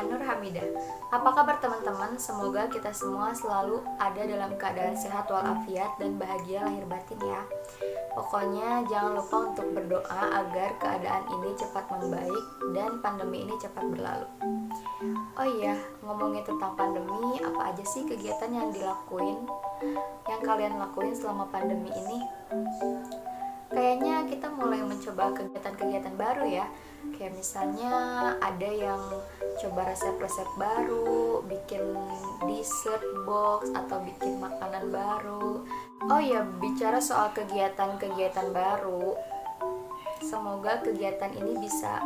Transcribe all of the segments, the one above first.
saya Nur Hamidah. Apa kabar teman-teman? Semoga kita semua selalu ada dalam keadaan sehat walafiat dan bahagia lahir batin ya. Pokoknya jangan lupa untuk berdoa agar keadaan ini cepat membaik dan pandemi ini cepat berlalu. Oh iya, ngomongin tentang pandemi, apa aja sih kegiatan yang kalian lakuin selama pandemi ini? Kayaknya kita mulai mencoba kegiatan-kegiatan baru ya. Kayak misalnya ada yang coba resep-resep baru, bikin dessert box atau bikin makanan baru. Oh ya, bicara soal kegiatan-kegiatan baru, semoga kegiatan ini bisa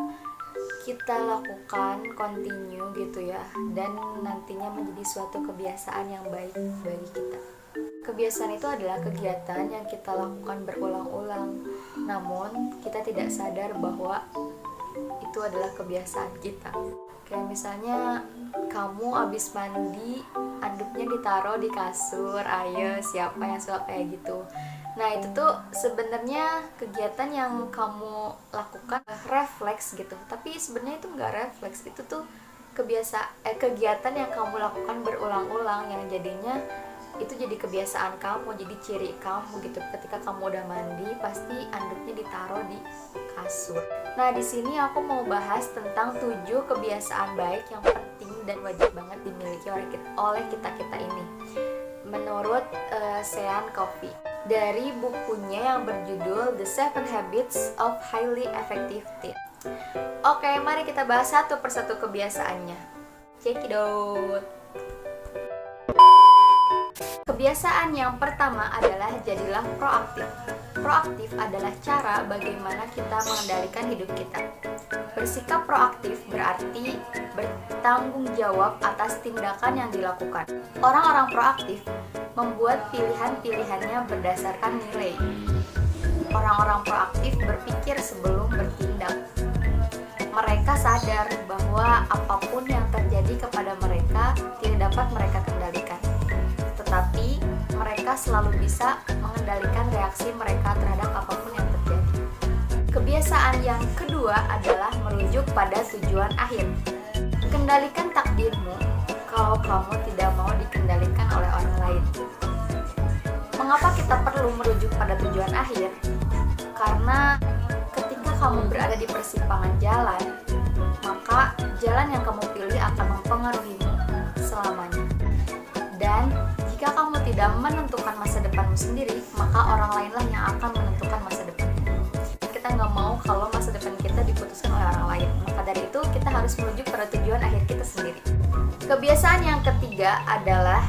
kita lakukan continue gitu ya, dan nantinya menjadi suatu kebiasaan yang baik bagi kita. Kebiasaan itu adalah kegiatan yang kita lakukan berulang-ulang, namun kita tidak sadar bahwa itu adalah kebiasaan kita. Kayak misalnya kamu abis mandi, anduknya ditaruh di kasur, ayo siapa yang suka kayak gitu. Nah itu tuh sebenarnya kegiatan yang kamu lakukan refleks gitu, tapi sebenarnya itu nggak refleks, itu tuh kegiatan yang kamu lakukan berulang-ulang yang jadinya itu jadi kebiasaan kamu, jadi ciri kamu gitu. Ketika kamu udah mandi, pasti anduknya ditaruh di kasur. Nah, di sini aku mau bahas tentang 7 kebiasaan baik yang penting dan wajib banget dimiliki oleh kita-kita ini. Menurut Sean Covey, dari bukunya yang berjudul The 7 Habits of Highly Effective Teen. Oke, mari kita bahas satu persatu kebiasaannya. Check it out. Kebiasaan yang pertama adalah jadilah proaktif. Proaktif adalah cara bagaimana kita mengendalikan hidup kita. Bersikap proaktif berarti bertanggung jawab atas tindakan yang dilakukan. Orang-orang proaktif membuat pilihan-pilihannya berdasarkan nilai. Orang-orang proaktif berpikir sebelum bertindak. Mereka sadar bahwa apapun yang terjadi kepada mereka tidak dapat mereka kendalikan, tetapi mereka selalu bisa mengendalikan reaksi mereka terhadap apapun yang terjadi. Kebiasaan yang kedua adalah merujuk pada tujuan akhir. Kendalikan takdirmu kalau kamu tidak mau dikendalikan oleh orang lain. Mengapa kita perlu merujuk pada tujuan akhir? Karena ketika kamu berada di persimpangan jalan, maka jalan yang kamu pilih akan mempengaruhimu selamanya. Dan jika kamu tidak menentukan masa depanmu sendiri, maka orang lainlah yang akan menentukan masa depanmu. Kita nggak mau kalau masa depan kita diputuskan oleh orang lain. Maka dari itu kita harus merujuk pada tujuan akhir kita sendiri. Kebiasaan yang ketiga adalah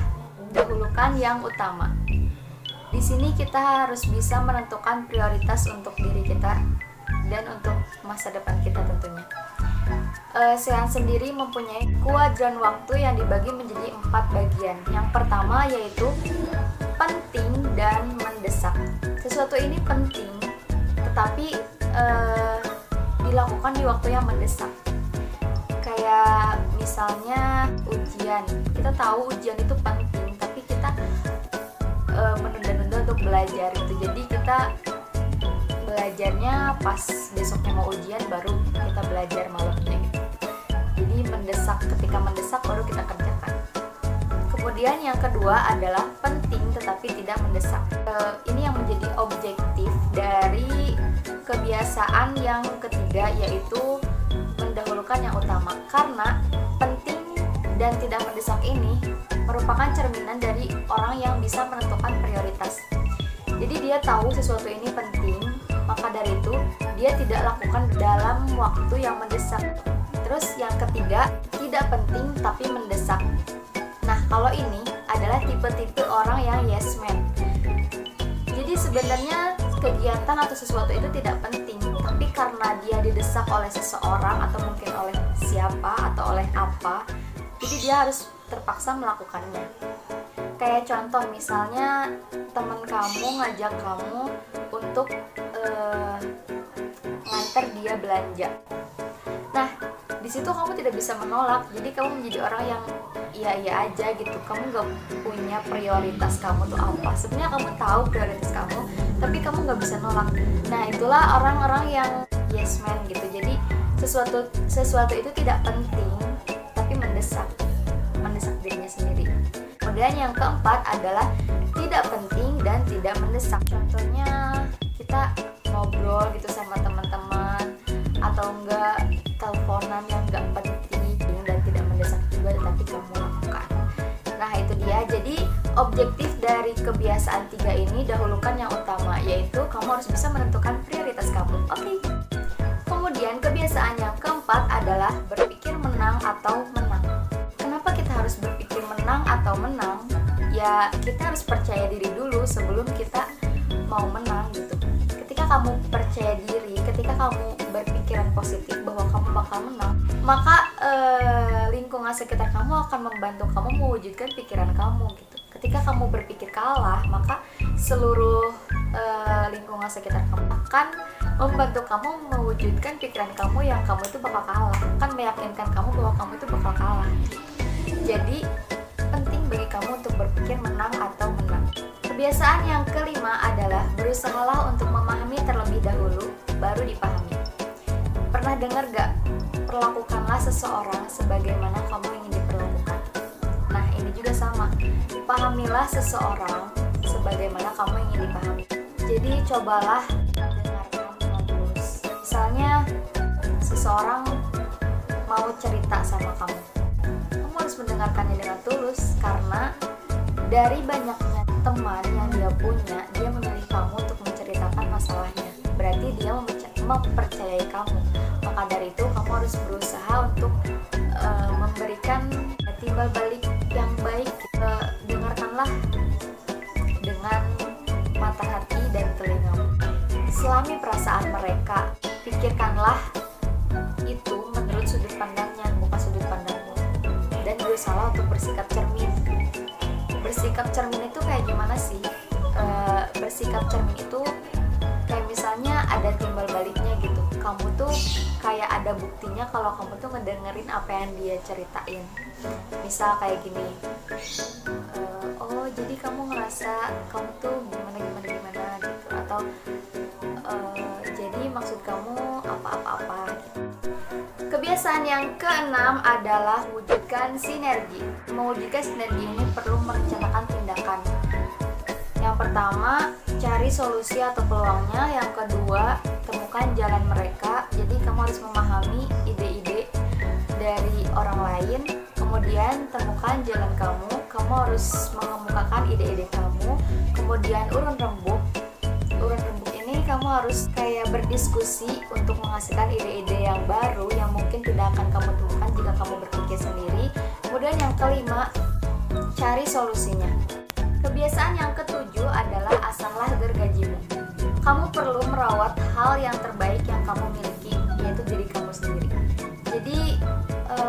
dahulukan yang utama. Di sini kita harus bisa menentukan prioritas untuk diri kita dan untuk masa depan kita tentunya. Sean sendiri mempunyai kuadran waktu yang dibagi menjadi 4 bagian. Yang pertama yaitu penting dan mendesak. Sesuatu ini penting, tetapi dilakukan di waktu yang mendesak. Kayak misalnya ujian. Kita tahu ujian itu penting, tapi kita menunda-nunda untuk belajar gitu. Jadi kita belajarnya pas besoknya mau ujian, baru kita belajar malamnya gitu. Jadi mendesak, ketika mendesak baru kita kerjakan. Kemudian yang kedua adalah penting tetapi tidak mendesak. Ini yang menjadi objektif dari kebiasaan yang ketiga, yaitu mendahulukan yang utama. Karena penting dan tidak mendesak ini merupakan cerminan dari orang yang bisa menentukan prioritas. Jadi dia tahu sesuatu ini penting, maka dari itu dia tidak lakukan dalam waktu yang mendesak. Terus yang ketiga, tidak penting tapi mendesak. Nah, kalau ini adalah tipe-tipe orang yang yes man. Jadi sebenarnya kegiatan atau sesuatu itu tidak penting, tapi karena dia didesak oleh seseorang atau mungkin oleh siapa atau oleh apa, jadi dia harus terpaksa melakukannya. Kayak contoh misalnya teman kamu ngajak kamu untuk nganter dia belanja. Nah, di situ kamu tidak bisa menolak. Jadi kamu menjadi orang yang iya aja gitu. Kamu gak punya prioritas kamu tuh apa. Sebenarnya kamu tahu prioritas kamu, tapi kamu gak bisa nolak. Nah, itulah orang-orang yang yes man gitu. Jadi sesuatu itu tidak penting, tapi mendesak dirinya sendiri. Kemudian yang keempat adalah tidak penting dan tidak mendesak. Contohnya kita ngobrol gitu sama teman-teman, atau enggak teleponan yang enggak penting dan tidak mendesak juga tetapi kamu lakukan. Nah itu dia, jadi objektif dari kebiasaan 3 ini, dahulukan yang utama, yaitu kamu harus bisa menentukan prioritas kamu. Oke. Kemudian kebiasaan yang keempat adalah berpikir menang atau menang. Kenapa kita harus berpikir menang atau menang? Ya kita harus percaya diri dulu sebelum kita mau menang gitu. Ketika kamu percaya diri, ketika kamu berpikiran positif bahwa kamu bakal menang, maka lingkungan sekitar kamu akan membantu kamu mewujudkan pikiran kamu gitu. Ketika kamu berpikir kalah, maka seluruh lingkungan sekitar kamu akan membantu kamu mewujudkan pikiran kamu yang kamu itu bakal kalah, akan meyakinkan kamu bahwa kamu itu bakal kalah. Jadi penting bagi kamu untuk berpikir menang atau menang. Kebiasaan yang kelima adalah berusahalah untuk memahami terlebih dahulu, baru dipahami. Pernah dengar gak? Perlakukanlah seseorang sebagaimana kamu ingin diperlakukan. Nah ini juga sama, pahamilah seseorang sebagaimana kamu ingin dipahami. Jadi cobalah dengarkan dengan tulus. Misalnya seseorang mau cerita sama kamu harus mendengarkannya dengan tulus, karena dari banyaknya teman yang dia punya, dia memilih kamu untuk menceritakan masalahnya. Berarti dia mempercayai kamu. Maka dari itu kamu harus berusaha untuk memberikan timbal balik yang baik. Dengarkanlah dengan mata hati dan telingamu. Selami perasaan mereka, pikirkanlah itu menurut sudut pandangnya, bukan sudut pandangmu. Dan berusaha untuk bersikap cermin. Bersikap cermin itu kayak gimana sih? Bersikap cermin itu kayak misalnya ada timbal baliknya gitu. Kamu tuh kayak ada buktinya kalau kamu tuh ngedengerin apa yang dia ceritain. Misal kayak gini, oh jadi kamu ngerasa kamu tuh gimana gitu, atau jadi maksud kamu apa-apa gitu. Kebiasaan yang keenam adalah wujudkan sinergi. Mewujudkan sinergi ini perlu merencanakan tindakan. Yang pertama, cari solusi atau peluangnya. Yang kedua, temukan jalan mereka. Jadi kamu harus memahami ide-ide dari orang lain. Kemudian temukan jalan kamu. Kamu harus mengemukakan ide-ide kamu. Kemudian urun rembuk. Urun rembuk ini kamu harus kayak berdiskusi untuk menghasilkan ide-ide yang baru yang mungkin tidak akan kamu temukan jika kamu berpikir sendiri. Kemudian yang kelima, cari solusinya. Kebiasaan yang ketujuh adalah asahlah gergajimu. Kamu perlu merawat hal yang terbaik yang kamu miliki, yaitu diri kamu sendiri. Jadi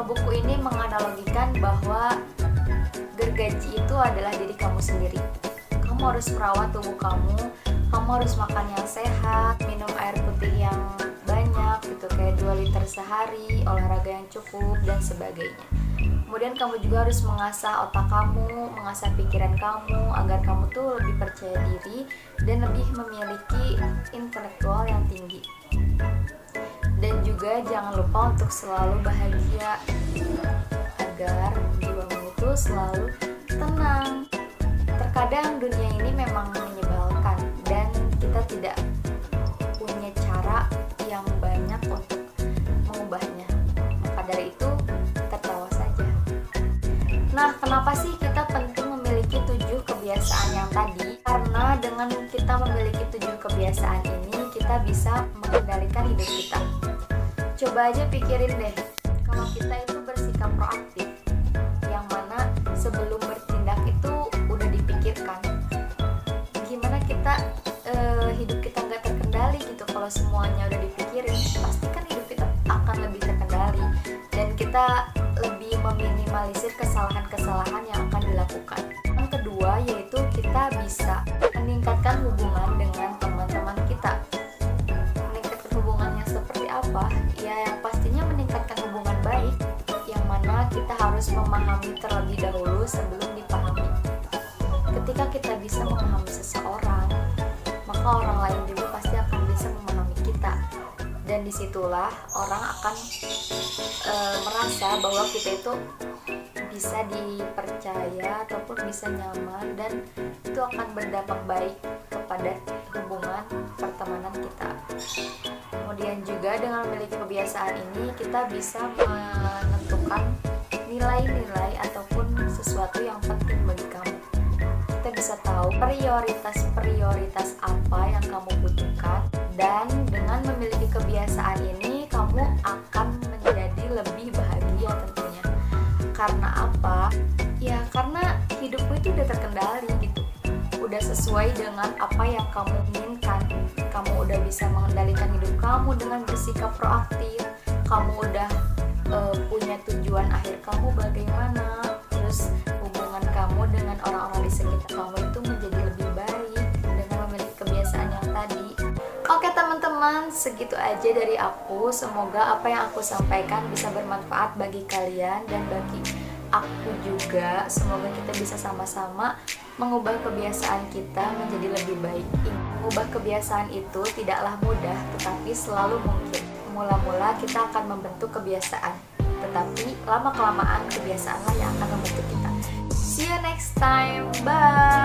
buku ini menganalogikan bahwa gergaji itu adalah diri kamu sendiri. Kamu harus merawat tubuh kamu. Kamu harus makan yang sehat, minum air putih yang banyak gitu, kayak 2 liter sehari, olahraga yang cukup, dan sebagainya. Kemudian kamu juga harus mengasah otak kamu, mengasah pikiran kamu, agar kamu tuh lebih percaya diri dan lebih memiliki intelektual yang tinggi. Dan juga jangan lupa untuk selalu bahagia, agar jiwamu itu selalu tenang. Terkadang dunia ini memang menyebalkan dan kita tidak punya cara yang banyak untuk mengubahnya. Maka dari itu tertawa saja. Nah, kenapa sih kita penting memiliki 7 kebiasaan yang tadi? Karena dengan kita memiliki 7 kebiasaan ini, kita bisa mengendalikan hidup kita. Coba aja pikirin deh, kalau kita itu bersikap proaktif, yang mana sebelum bertindak itu udah dipikirkan. Gimana kita hidup kita nggak terkendali gitu? Kalau semuanya udah dipikirin, pasti kan hidup kita akan lebih terkendali dan kita lebih meminimalisir kesalahan-kesalahan yang akan dilakukan. Yang kedua yaitu kita bisa meningkatkan hubungan dengan teman-teman kita. Meningkatkan hubungannya seperti apa? Ya yang pastinya meningkatkan hubungan baik, yang mana kita harus memahami terlebih dahulu sebelum dipahami. Ketika kita bisa memahami seseorang, maka orang lain juga pasti akan bisa memahami kita. Dan disitulah orang akan merasa bahwa kita itu bisa dipercaya ataupun bisa nyaman, dan itu akan berdampak baik kepada hubungan pertemanan kita. Kemudian juga dengan memiliki kebiasaan ini kita bisa menentukan nilai-nilai ataupun sesuatu yang penting bagi kamu. Kita bisa tahu prioritas apa yang kamu butuhkan, dan dengan memiliki kebiasaan ini kamu akan menjadi lebih bahagia tentunya. Karena apa? Ya karena hidupmu itu udah terkendali gitu, udah sesuai dengan apa yang kamu inginkan. Kamu udah bisa mengendalikan hidup kamu dengan bersikap proaktif. Kamu udah punya tujuan akhir kamu bagaimana, terus hubungan kamu dengan orang-orang di sekitar kamu itu menjadi lebih baik dengan memiliki kebiasaan yang tadi. Oke teman-teman, segitu aja dari aku. Semoga apa yang aku sampaikan bisa bermanfaat bagi kalian dan bagi aku juga. Semoga kita bisa sama-sama mengubah kebiasaan kita menjadi lebih baik. Mengubah kebiasaan itu tidaklah mudah, tetapi selalu mungkin. Mula-mula kita akan membentuk kebiasaan, tetapi lama-kelamaan kebiasaanlah yang akan membentuk kita. See you next time, bye!